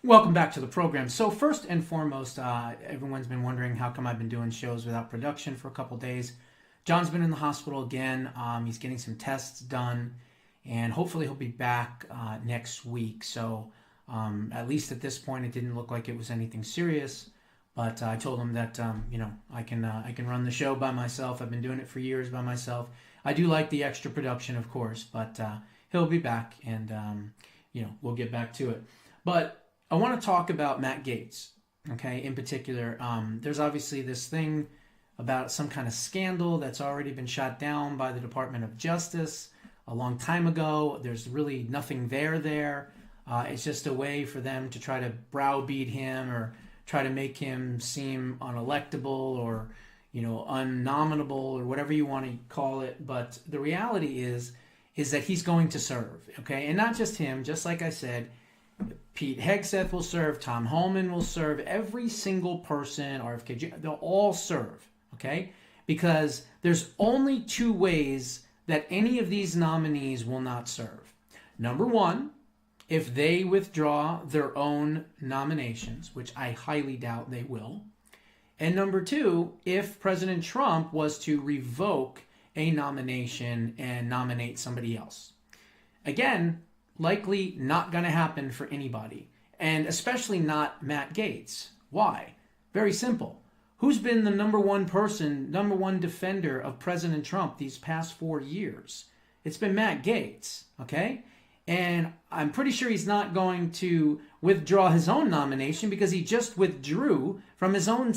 Welcome back to the program. So first and foremost, everyone's been wondering how come I've been doing shows without production for a couple days. John's been in the hospital again. He's getting some tests done, and hopefully he'll be back next week. So at least at this point, it didn't look like it was anything serious. But I told him that I can run the show by myself. I've been doing it for years by myself. I do like the extra production, of course, but he'll be back, and we'll get back to it. But I want to talk about Matt Gaetz, okay, in particular. There's obviously this thing about some kind of scandal that's already been shot down by the Department of Justice a long time ago. There's really nothing there. It's just a way for them to try to browbeat him or try to make him seem unelectable or, unnominable or whatever you want to call it. But the reality is that he's going to serve, okay? And not just him, just like I said, Pete Hegseth will serve, Tom Homan will serve, every single person, RFK, they'll all serve, okay? Because there's only two ways that any of these nominees will not serve. Number one, if they withdraw their own nominations, which I highly doubt they will. And number two, if President Trump was to revoke a nomination and nominate somebody else. Again, likely not going to happen for anybody, and especially not Matt Gaetz. Why? Very simple. Who's been the number one defender of President Trump these past 4 years? It's been Matt Gaetz, okay? And I'm pretty sure he's not going to withdraw his own nomination because he just withdrew from his own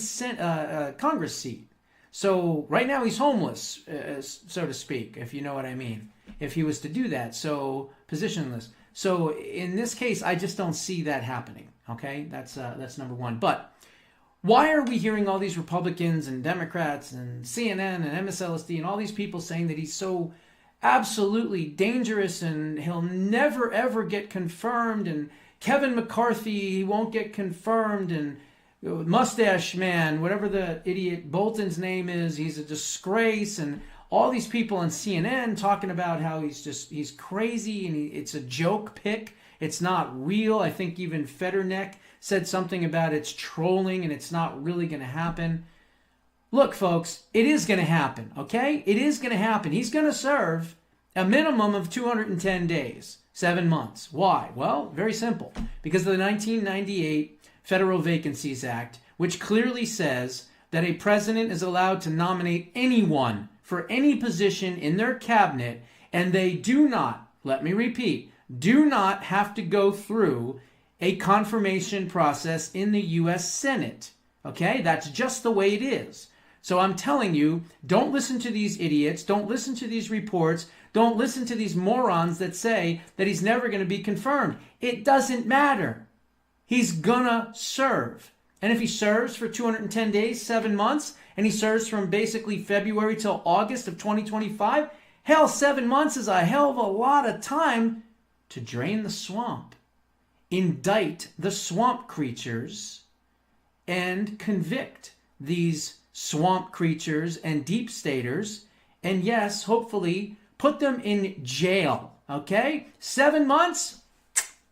Congress seat. So right now he's homeless, so to speak, if you know what I mean, if he was to do that. So positionless. So in this case, I just don't see that happening. Okay, that's number one. But why are we hearing all these Republicans and Democrats and CNN and MSLSD and all these people saying that he's so absolutely dangerous and he'll never ever get confirmed, and Kevin McCarthy, he won't get confirmed, and Mustache Man, whatever the idiot Bolton's name is, he's a disgrace, and all these people on CNN talking about how he's crazy and it's a joke pick. It's not real. I think even Fetterneck said something about it's trolling and it's not really going to happen. Look, folks, it is going to happen, okay? It is going to happen. He's going to serve a minimum of 210 days, 7 months. Why? Well, very simple. Because of the 1998 Federal Vacancies Act, which clearly says that a president is allowed to nominate anyone for any position in their cabinet, and they do not, let me repeat, do not have to go through a confirmation process in the U.S. Senate. Okay? That's just the way it is. So I'm telling you, don't listen to these idiots. Don't listen to these reports. Don't listen to these morons that say that he's never going to be confirmed. It doesn't matter. He's gonna serve. And if he serves for 210 days, 7 months, and he serves from basically February till August of 2025, hell, 7 months is a hell of a lot of time to drain the swamp, indict the swamp creatures, and convict these swamp creatures and deep staters, and yes, hopefully put them in jail, okay? 7 months,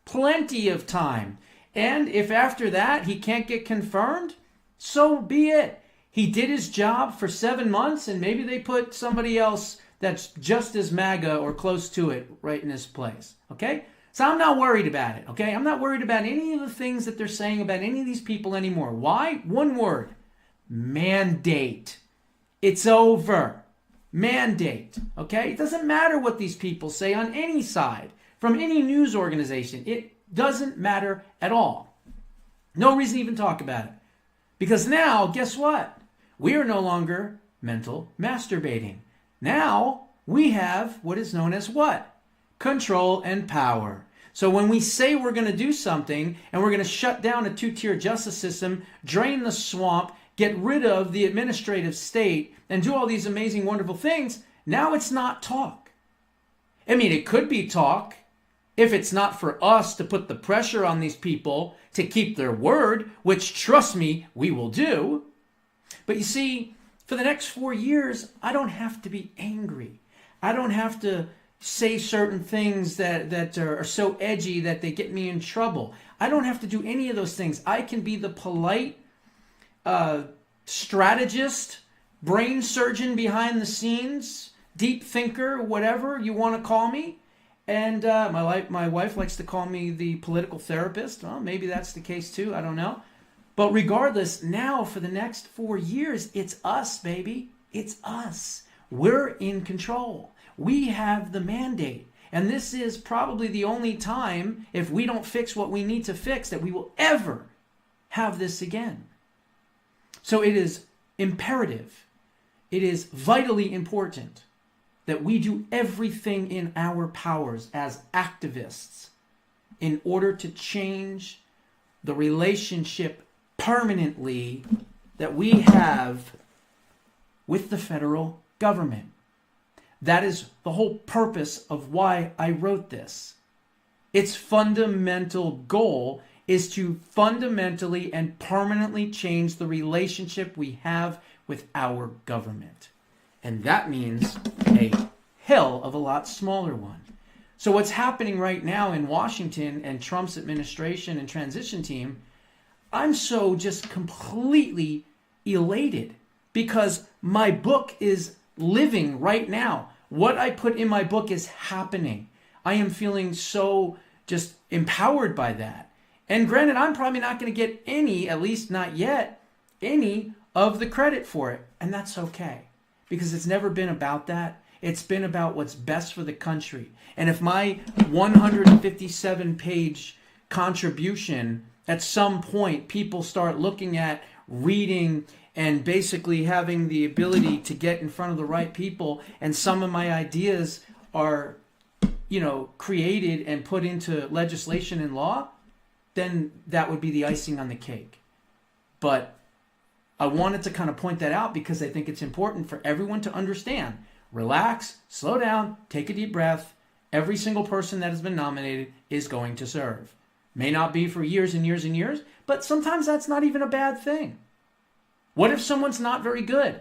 plenty of time. And if after that he can't get confirmed, so be it. He did his job for 7 months, and maybe they put somebody else that's just as MAGA or close to it right in his place. Okay? So I'm not worried about it. Okay? I'm not worried about any of the things that they're saying about any of these people anymore. Why? One word. Mandate. It's over. Mandate. Okay? It doesn't matter what these people say on any side, from any news organization. It doesn't matter at all. No reason to even talk about it. Because now, guess what? We are no longer mental masturbating. Now, we have what is known as what? Control and power. So when we say we're going to do something and we're going to shut down a two-tier justice system, drain the swamp, get rid of the administrative state, and do all these amazing, wonderful things, now it's not talk. I mean, it could be talk, if it's not for us to put the pressure on these people to keep their word, which, trust me, we will do. But you see, for the next 4 years, I don't have to be angry. I don't have to say certain things that are so edgy that they get me in trouble. I don't have to do any of those things. I can be the polite strategist, brain surgeon behind the scenes, deep thinker, whatever you want to call me. And my wife likes to call me the political therapist. Well, maybe that's the case too. I don't know. But regardless, now for the next 4 years, it's us, baby. It's us. We're in control. We have the mandate. And this is probably the only time, if we don't fix what we need to fix, that we will ever have this again. So it is imperative, it is vitally important that we do everything in our powers as activists in order to change the relationship permanently that we have with the federal government. That is the whole purpose of why I wrote this. Its fundamental goal is to fundamentally and permanently change the relationship we have with our government. And that means a hell of a lot smaller one. So what's happening right now in Washington and Trump's administration and transition team, I'm so just completely elated because my book is living right now. What I put in my book is happening. I am feeling so just empowered by that. And granted, I'm probably not going to get any, at least not yet, any of the credit for it. And that's okay. Because it's never been about that. It's been about what's best for the country. And if my 157-page contribution, at some point, people start looking at, reading, and basically having the ability to get in front of the right people, and some of my ideas are, created and put into legislation and law, then that would be the icing on the cake. But I wanted to kind of point that out because I think it's important for everyone to understand. Relax, slow down, take a deep breath. Every single person that has been nominated is going to serve. May not be for years and years and years, but sometimes that's not even a bad thing. What if someone's not very good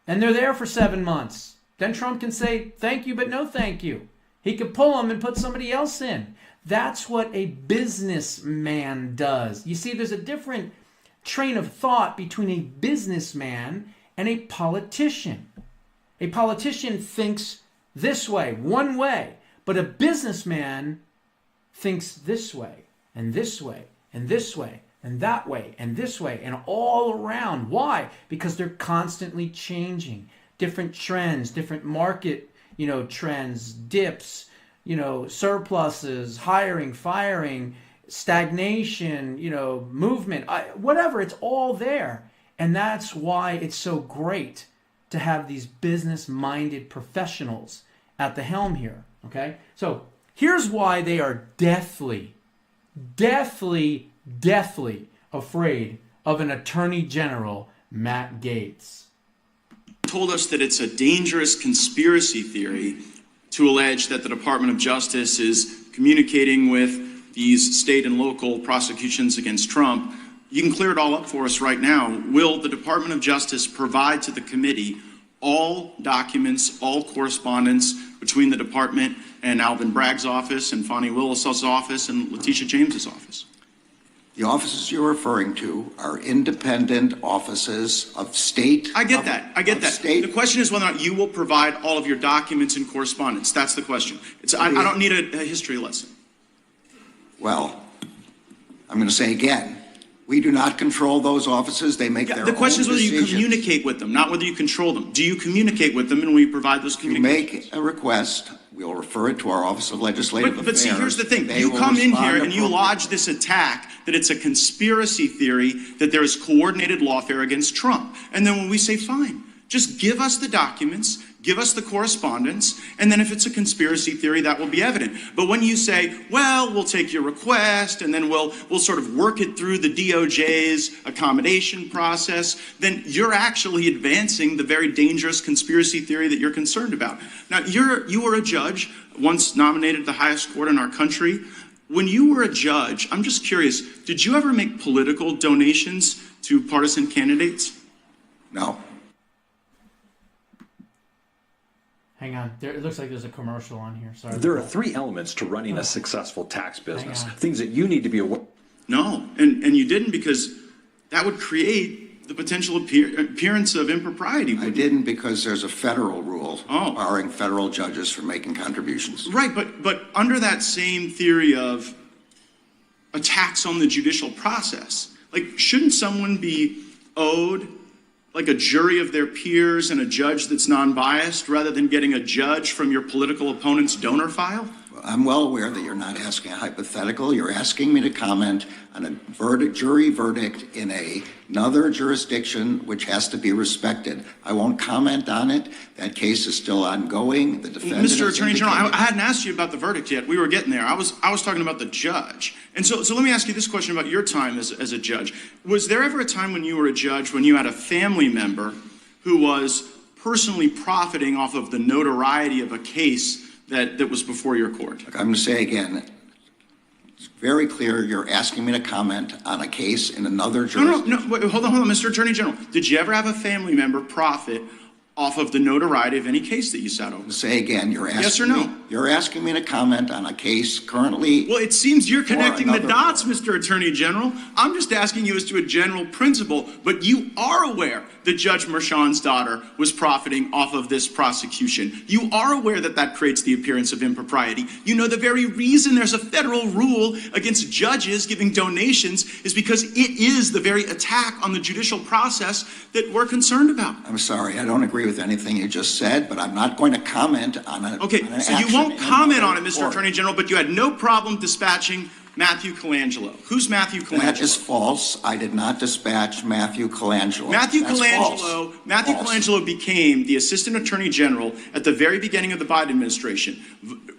and they're there for 7 months? Then Trump can say, thank you, but no thank you. He could pull them and put somebody else in. That's what a businessman does. You see, there's a different train of thought between a businessman and a politician. A politician thinks this way, one way, but a businessman thinks this way, and this way, and this way, and that way, and this way, and all around. Why? Because they're constantly changing. Different trends, different market, trends, dips, surpluses, hiring, firing, stagnation, movement, whatever, it's all there. And that's why it's so great to have these business-minded professionals at the helm here, okay? So here's why they are deathly afraid of an Attorney General, Matt Gaetz. Told us that it's a dangerous conspiracy theory to allege that the Department of Justice is communicating with these state and local prosecutions against Trump. You can clear it all up for us right now. Will the Department of Justice provide to the committee all documents, all correspondence between the department and Alvin Bragg's office and Fonnie Willis's office and Letitia James's office? The offices you're referring to are independent offices of state. I get that. The question is whether or not you will provide all of your documents and correspondence. That's the question. I don't need a history lesson. Well, I'm going to say again, we do not control those offices. They make their own decisions. The question is whether you communicate with them, not whether you control them. Do you communicate with them, and will you provide those communications? You make a request. We'll refer it to our Office of Legislative Affairs. But see, here's the thing. You come in here and you lodge this attack that it's a conspiracy theory, that there is coordinated lawfare against Trump. And then when we say, fine, just give us the documents, give us the correspondence, and then if it's a conspiracy theory, that will be evident. But when you say, well, we'll take your request, and then we'll sort of work it through the DOJ's accommodation process, then you're actually advancing the very dangerous conspiracy theory that you're concerned about. Now, you were a judge, once nominated to the highest court in our country. When you were a judge, I'm just curious, did you ever make political donations to partisan candidates? No. Hang on. It looks like there's a commercial on here. Sorry. There are 3 elements to running a successful tax business. Hang on. Things that you need to be aware. No, and you didn't, because that would create the potential appearance of impropriety. I didn't, because there's a federal rule Oh. barring federal judges from making contributions. Right, but under that same theory of attacks on the judicial process, like, shouldn't someone be owed like a jury of their peers and a judge that's non-biased, rather than getting a judge from your political opponent's donor file? I'm well aware that you're not asking a hypothetical. You're asking me to comment on a jury verdict in another jurisdiction which has to be respected. I won't comment on it. That case is still ongoing. The defendant Mr. has Attorney General, indicated- I hadn't asked you about the verdict yet. We were getting there. I was talking about the judge. And so let me ask you this question about your time as a judge. Was there ever a time when you were a judge when you had a family member who was personally profiting off of the notoriety of a case that was before your court? I'm going to say again, it's very clear you're asking me to comment on a case in another jurisdiction. No, wait, hold on, Mr. Attorney General. Did you ever have a family member profit off of the notoriety of any case that you sat over? Say again, you're asking Yes or no? You're asking me to comment on a case currently. Well, it seems you're connecting the another dots, court. Mr. Attorney General. I'm just asking you as to a general principle, but you are aware that Judge Merchan's daughter was profiting off of this prosecution. You are aware that that creates the appearance of impropriety. You know the very reason there's a federal rule against judges giving donations is because it is the very attack on the judicial process that we're concerned about. I'm sorry, I don't agree with anything you just said, but I'm not going to comment on it. Okay, so you won't comment on it, Mr. Attorney General, but you had no problem dispatching Matthew Colangelo. Who's Matthew Colangelo? That is false. I did not dispatch Matthew Colangelo. Matthew That's Colangelo, false. Matthew False. Colangelo became the Assistant Attorney General at the very beginning of the Biden administration.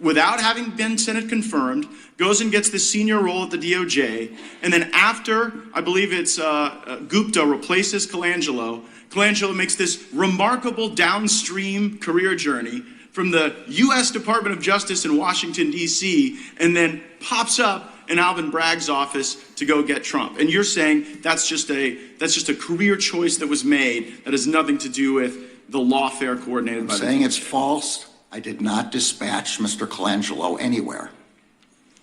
Without having been Senate confirmed, goes and gets this senior role at the DOJ, and then after, I believe it's Gupta replaces Colangelo, Colangelo makes this remarkable downstream career journey from the U.S. Department of Justice in Washington, D.C., and then pops up in Alvin Bragg's office to go get Trump. And you're saying that's just a career choice that was made that has nothing to do with the lawfare coordinated by I'm saying it's false. I did not dispatch Mr. Colangelo anywhere.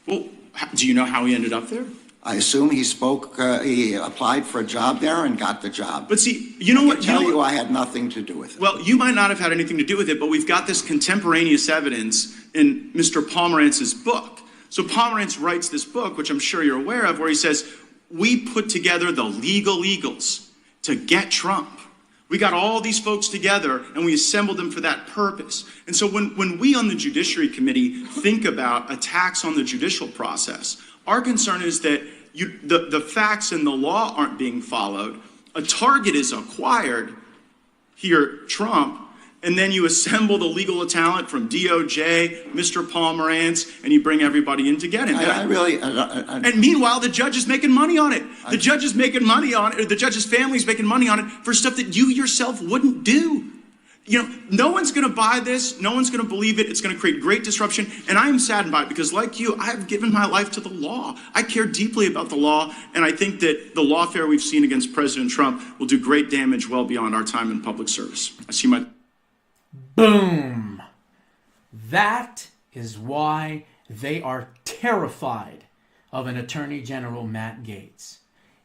Well, do you know how he ended up there? I assume he applied for a job there and got the job. But see, you know what? I tell you, I had nothing to do with it. Well, you might not have had anything to do with it, but we've got this contemporaneous evidence in Mr. Pomerantz's book. So Pomerantz writes this book, which I'm sure you're aware of, where he says, we put together the legal eagles to get Trump. We got all these folks together and we assembled them for that purpose. And so when we on the Judiciary Committee think about attacks on the judicial process, our concern is that the facts and the law aren't being followed. A target is acquired here, Trump, and then you assemble the legal talent from DOJ, Mr. Pomerantz, and you bring everybody in to get him. And meanwhile, the judge is making money on it. The judge is making money on it, or the judge's family's making money on it for stuff that you yourself wouldn't do. You know, no one's going to buy this. No one's going to believe it. It's going to create great disruption. And I am saddened by it because, like you, I've given my life to the law. I care deeply about the law. And I think that the lawfare we've seen against President Trump will do great damage well beyond our time in public service. I see my... Boom. That is why they are terrified of an Attorney General Matt Gaetz.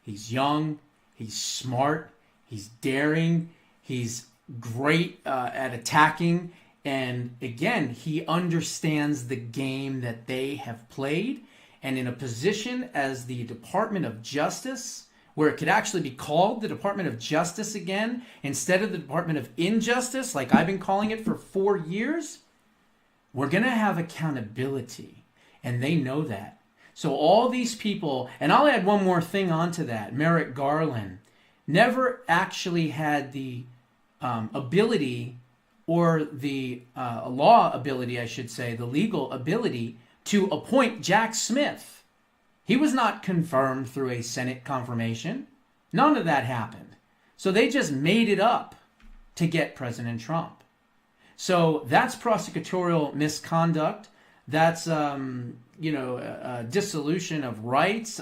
He's young. He's smart. He's daring. He's great at attacking, and again, he understands the game that they have played, and in a position as the Department of Justice, where it could actually be called the Department of Justice again, instead of the Department of Injustice, like I've been calling it for 4 years, we're going to have accountability, and they know that. So all these people, and I'll add one more thing onto that, Merrick Garland never actually had the ability, or the law ability, I should say, the legal ability to appoint Jack Smith. He was not confirmed through a Senate confirmation. None of that happened. So they just made it up to get President Trump. So that's prosecutorial misconduct. That's, dissolution of rights,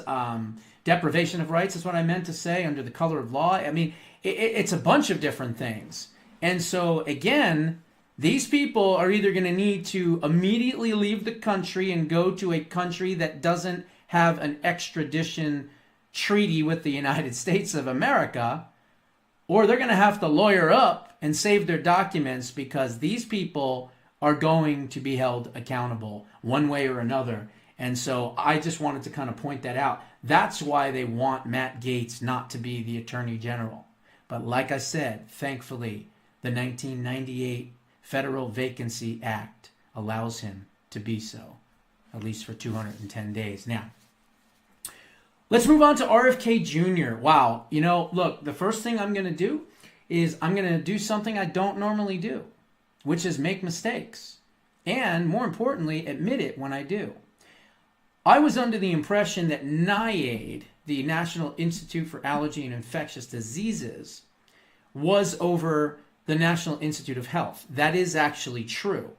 deprivation of rights is what I meant to say, under the color of law. I mean, it's a bunch of different things. And so, again, These people are either going to need to immediately leave the country and go to a country that doesn't have an extradition treaty with the United States of America, or they're going to have to lawyer up and save their documents, because these people are going to be held accountable one way or another. And so I just wanted to kind of point that out. That's why they want Matt Gaetz not to be the Attorney General. But like I said, thankfully, the 1998 Federal Vacancy Act allows him to be so, at least for 210 days. Now, let's move on to RFK Jr. Wow. You know, look, the first thing I'm going to do is I'm going to do something I don't normally do, which is make mistakes. And more importantly, admit it when I do. I was under the impression that NIAID, the National Institute for Allergy and Infectious Diseases, was over the National Institute of Health. That is actually true.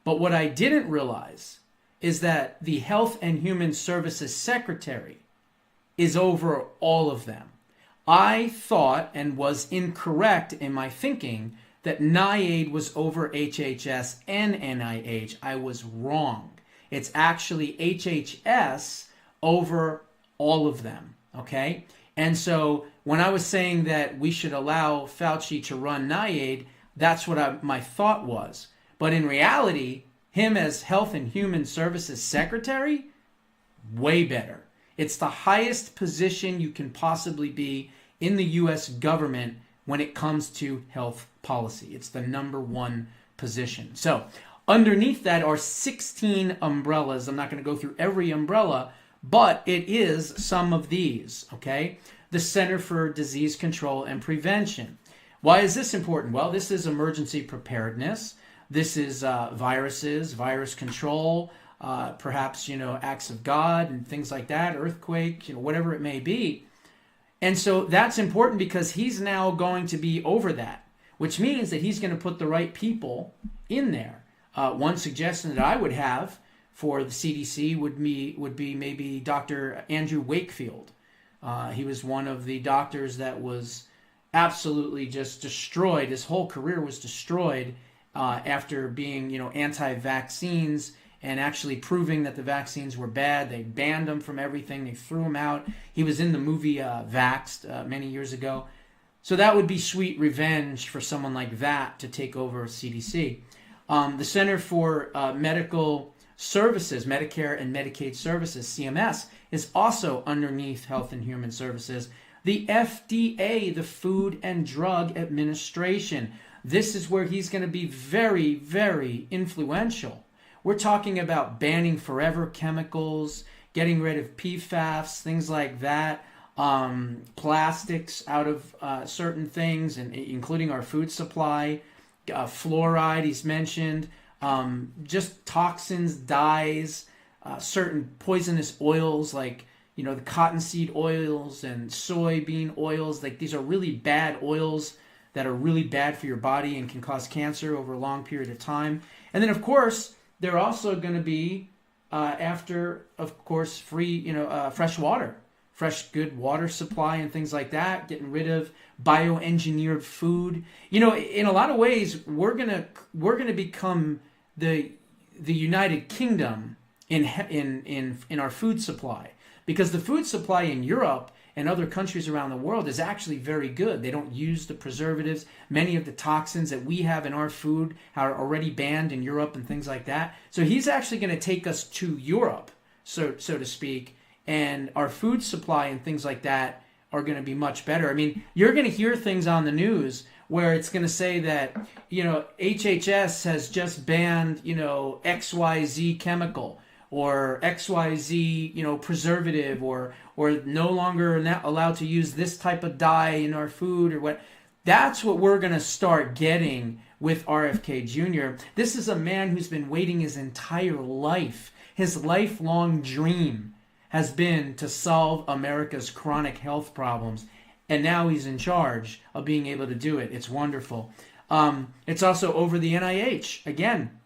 But what I didn't realize is that the Health and Human Services Secretary is over all of them. I thought, and was incorrect in my thinking, that NIAID was over HHS and NIH. I was wrong. It's actually HHS over all of them, okay? And so when I was saying that we should allow Fauci to run NIAID, that's what my thought was. But in reality, him as Health and Human Services Secretary, way better. It's the highest position you can possibly be in the U.S. government when it comes to health policy. It's the #1 position. So underneath that are 16 umbrellas. I'm not going to go through every umbrella, but it is some of these, okay? The Center for Disease Control and Prevention. Why is this important? Well, this is emergency preparedness. This is viruses, virus control, perhaps, acts of God and things like that, earthquake, whatever it may be. And so that's important because he's now going to be over that, which means that he's going to put the right people in there. One suggestion that I would have for the CDC would be maybe Dr. Andrew Wakefield. He was one of the doctors that was absolutely just destroyed. His whole career was destroyed after being, anti-vaccines and actually proving that the vaccines were bad. They banned him from everything. They threw him out. He was in the movie Vaxxed many years ago. So that would be sweet revenge for someone like that to take over CDC. The Center for Medical Services, Medicare and Medicaid Services, CMS, is also underneath Health and Human Services. The FDA, the Food and Drug Administration. This is where he's going to be very, very influential. We're talking about banning forever chemicals, getting rid of PFAS, things like that, plastics out of certain things, and including our food supply, fluoride he's mentioned, just toxins, dyes, certain poisonous oils like the cottonseed oils and soybean oils. Like, these are really bad oils that are really bad for your body and can cause cancer over a long period of time. And then, of course, they're also going to be after, of course, free, fresh water, fresh, good water supply and things like that, getting rid of bioengineered food. In a lot of ways, we're gonna become the United Kingdom in our food supply, because the food supply in Europe and other countries around the world is actually very good. They don't use the preservatives. Many of the toxins that we have in our food are already banned in Europe and things like that. So he's actually going to take us to Europe, so to speak, and our food supply and things like that are going to be much better. I mean, you're going to hear things on the news where it's going to say that, HHS has just banned, XYZ chemical or XYZ, preservative, or no longer not allowed to use this type of dye in our food or what. That's what we're going to start getting with RFK Jr. This is a man who's been waiting his entire life. His lifelong dream has been to solve America's chronic health problems. And now he's in charge of being able to do it. It's wonderful. It's also over the NIH. Again,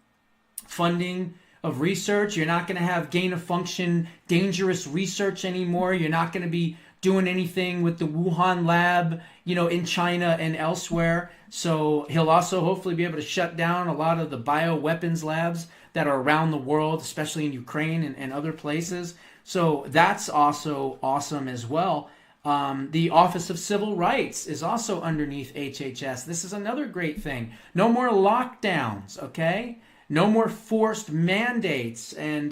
funding of research. You're not going to have gain of function, dangerous research anymore. You're not going to be doing anything with the Wuhan lab, in China and elsewhere. So he'll also hopefully be able to shut down a lot of the bioweapons labs that are around the world, especially in Ukraine and other places. So that's also awesome as well. The Office of Civil Rights is also underneath HHS. This is another great thing. No more lockdowns, okay? No more forced mandates and,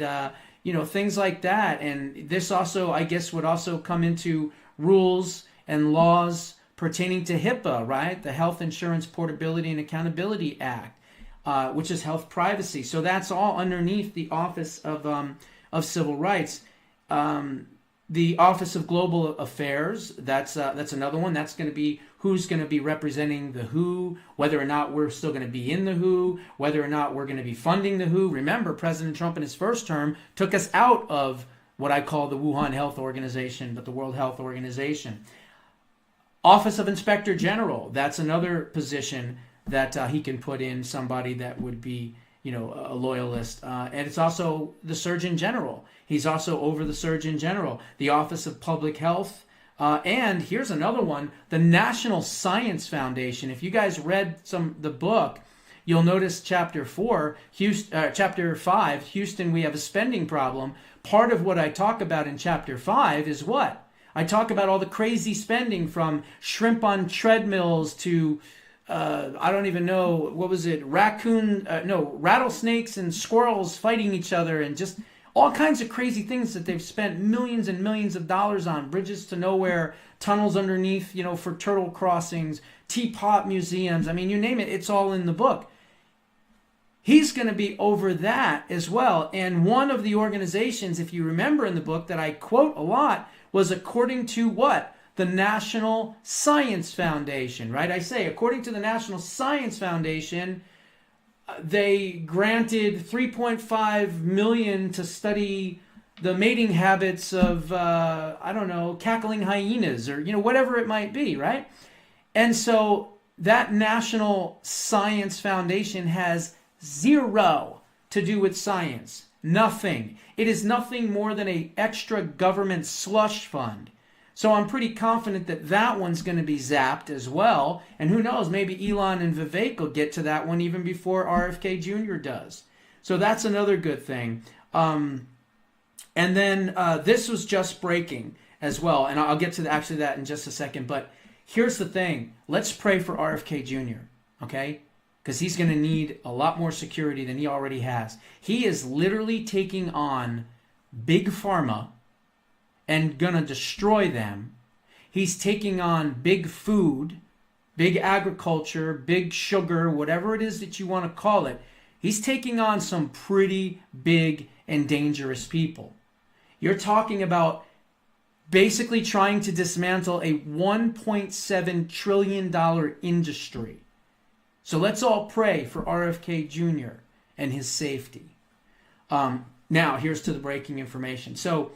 things like that. And this also, I guess, would also come into rules and laws pertaining to HIPAA, right? The Health Insurance Portability and Accountability Act, which is health privacy. So that's all underneath the Office of Civil Rights. The Office of Global Affairs, that's another one. That's going to be who's going to be representing the WHO, whether or not we're still going to be in the WHO, whether or not we're going to be funding the WHO. Remember, President Trump in his first term took us out of what I call the Wuhan Health Organization, but the World Health Organization. Office of Inspector General, that's another position that he can put in somebody that would be, a loyalist. And it's also the Surgeon General. He's also over the Surgeon General. The Office of Public Health. And here's another one, the National Science Foundation. If you guys read the book, you'll notice chapter 5, Houston, we have a spending problem. Part of what I talk about in chapter 5 is what? I talk about all the crazy spending from shrimp on treadmills to I don't even know, what was it? Rattlesnakes and squirrels fighting each other, and just all kinds of crazy things that they've spent millions and millions of dollars on. Bridges to nowhere, tunnels underneath, for turtle crossings, teapot museums. I mean, you name it, it's all in the book. He's going to be over that as well. And one of the organizations, if you remember in the book, that I quote a lot was according to what? The National Science Foundation, right? I say, according to the National Science Foundation, they granted $3.5 million to study the mating habits of, cackling hyenas or, whatever it might be, right? And so that National Science Foundation has zero to do with science. Nothing. It is nothing more than an extra government slush fund. So I'm pretty confident that that one's going to be zapped as well. And who knows, maybe Elon and Vivek will get to that one even before RFK Jr. does. So that's another good thing. And then this was just breaking as well. And I'll get to that in just a second. But here's the thing. Let's pray for RFK Jr., okay? Because he's going to need a lot more security than he already has. He is literally taking on Big Pharma and gonna destroy them. He's taking on big food, big agriculture, big sugar, whatever it is that you want to call it. He's taking on some pretty big and dangerous people. You're talking about basically trying to dismantle a $1.7 trillion industry. So let's all pray for RFK Jr. and his safety. Now, here's to the breaking information. So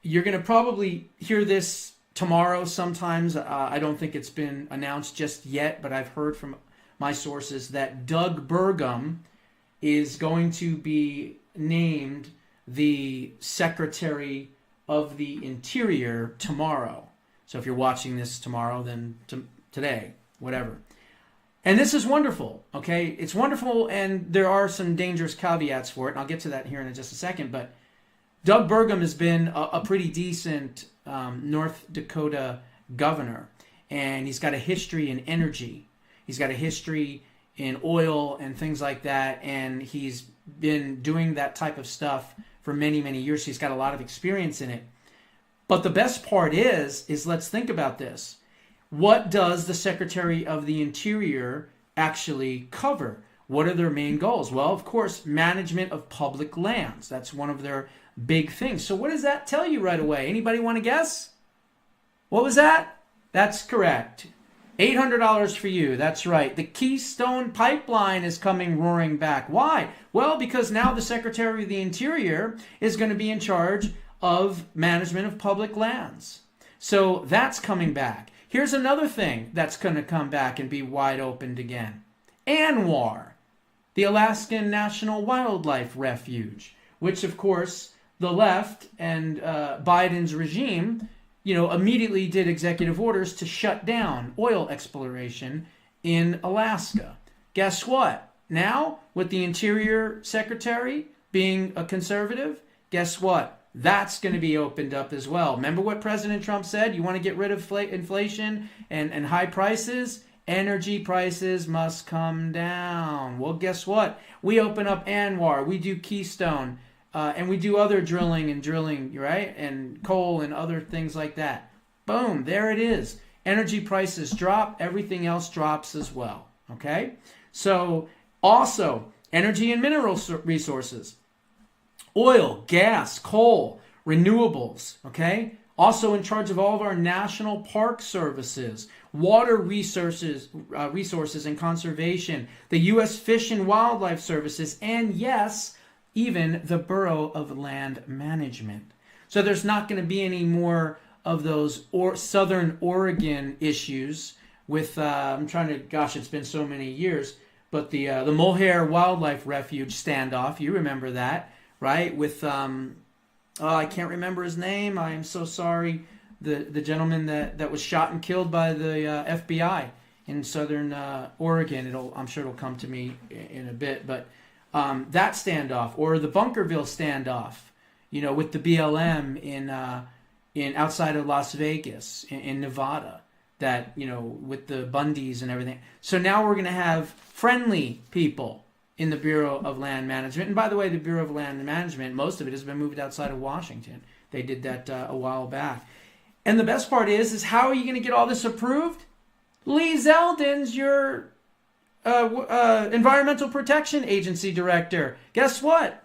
you're going to probably hear this tomorrow sometimes. I don't think it's been announced just yet, but I've heard from my sources that Doug Burgam is going to be named the Secretary of the Interior tomorrow. So if you're watching this tomorrow, then today, whatever. And this is wonderful, okay? It's wonderful, and there are some dangerous caveats for it, and I'll get to that here in just a second, but Doug Burgam has been a pretty decent North Dakota governor, and he's got a history in energy. He's got a history in oil and things like that, and he's been doing that type of stuff for many, many years. He's got a lot of experience in it. But the best part is let's think about this. What does the Secretary of the Interior actually cover? What are their main goals? Well, of course, management of public lands. That's one of their big things. So what does that tell you right away? Anybody want to guess? What was that? That's correct. $800 for you. That's right. The Keystone Pipeline is coming roaring back. Why? Well, because now the Secretary of the Interior is going to be in charge of management of public lands. So that's coming back. Here's another thing that's going to come back and be wide opened again. ANWR, the Alaskan National Wildlife Refuge, which, of course, the left and Biden's regime immediately did executive orders to shut down oil exploration in Alaska. Guess what? Now, with the Interior Secretary being a conservative, guess what? That's going to be opened up as well. Remember what President Trump said? You want to get rid of inflation and high prices? Energy prices must come down. Well, guess what? We open up ANWR. We do Keystone. And we do other drilling, right? And coal and other things like that. Boom, there it is. Energy prices drop. Everything else drops as well. Okay? So, also, energy and mineral resources. Oil, gas, coal, renewables, okay? Also in charge of all of our national park services, water resources and conservation, the U.S. Fish and Wildlife Services, and yes, even the Bureau of Land Management. So there's not going to be any more of those Southern Oregon issues with, it's been so many years, but the Mohair Wildlife Refuge standoff, you remember that, right? With, I can't remember his name. I am so sorry. The gentleman that was shot and killed by the FBI in Southern Oregon. I'm sure it'll come to me in a bit. But that standoff, or the Bunkerville standoff, with the BLM in outside of Las Vegas in Nevada. That, with the Bundys and everything. So now we're going to have friendly people in the Bureau of Land Management. And by the way, the Bureau of Land Management, most of it has been moved outside of Washington. They did that a while back. And the best part is how are you going to get all this approved? Lee Zeldin's your Environmental Protection Agency director. Guess what?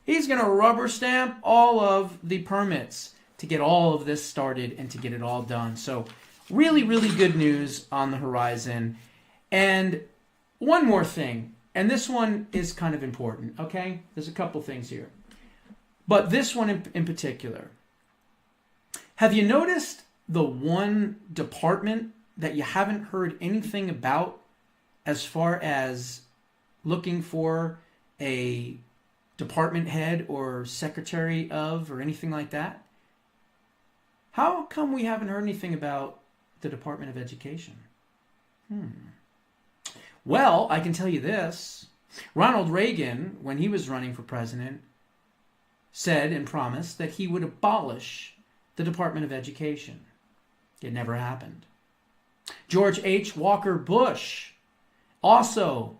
He's going to rubber stamp all of the permits to get all of this started and to get it all done. So really, really good news on the horizon. And one more thing, and this one is kind of important, okay? There's a couple things here. But this one in particular. Have you noticed the one department that you haven't heard anything about as far as looking for a department head or secretary of or anything like that? How come we haven't heard anything about the Department of Education? Well, I can tell you this. Ronald Reagan, when he was running for president, said and promised that he would abolish the Department of Education. It never happened. George H. Walker Bush also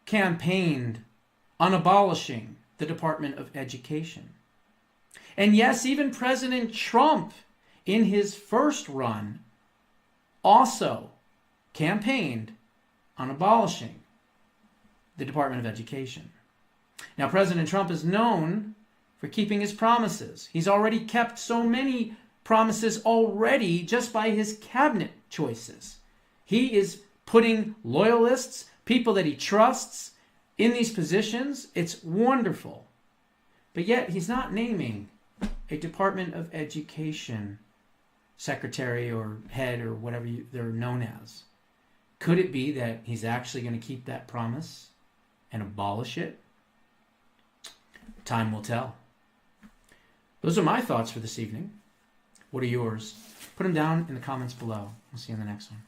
campaigned on abolishing the Department of Education. And yes, even President Trump, in his first run, also campaigned on abolishing the Department of Education. Now, President Trump is known for keeping his promises. He's already kept so many promises already just by his cabinet choices. He is putting loyalists, people that he trusts, in these positions. It's wonderful. But yet, he's not naming a Department of Education secretary or head or whatever they're known as. Could it be that he's actually going to keep that promise and abolish it? Time will tell. Those are my thoughts for this evening. What are yours? Put them down in the comments below. We'll see you in the next one.